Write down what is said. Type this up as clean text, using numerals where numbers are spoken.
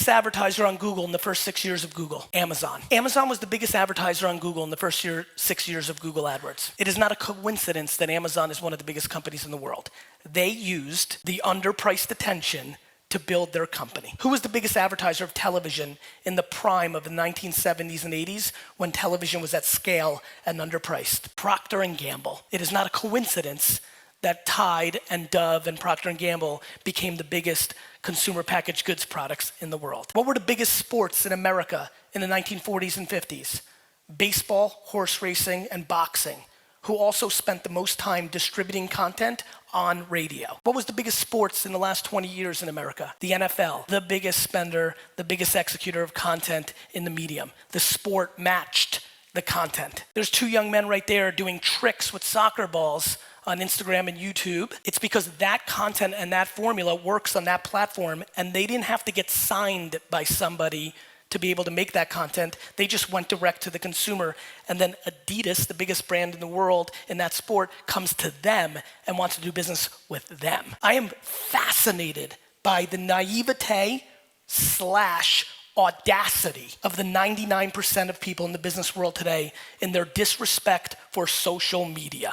biggest advertiser on Google in the first 6 years of Google? Amazon. Amazon was the biggest advertiser on Google in the first 6 years of Google AdWords. It is not a coincidence that Amazon is one of the biggest companies in the world. They used the underpriced attention to build their company. Who was the biggest advertiser of television in the prime of the 1970s and 80s when television was at scale and underpriced? Procter & Gamble. It is not a coincidence that Tide and Dove and Procter & Gamble became the biggest consumer packaged goods products in the world. What were the biggest sports in America in the 1940s and 50s? Baseball, horse racing, and boxing. Who also spent the most time distributing content on radio. What was the biggest sports in the last 20 years in America? The NFL, the biggest spender, the biggest executor of content in the medium. The sport matched the content. There's two young men right there doing tricks with soccer balls on Instagram and YouTube. It's because that content and that formula works on that platform, and they didn't have to get signed by somebody to be able to make that content. They just went direct to the consumer. And then Adidas, the biggest brand in the world in that sport, comes to them and wants to do business with them. I am fascinated by the naivete / audacity of the 99% of people in the business world today in their disrespect for social media.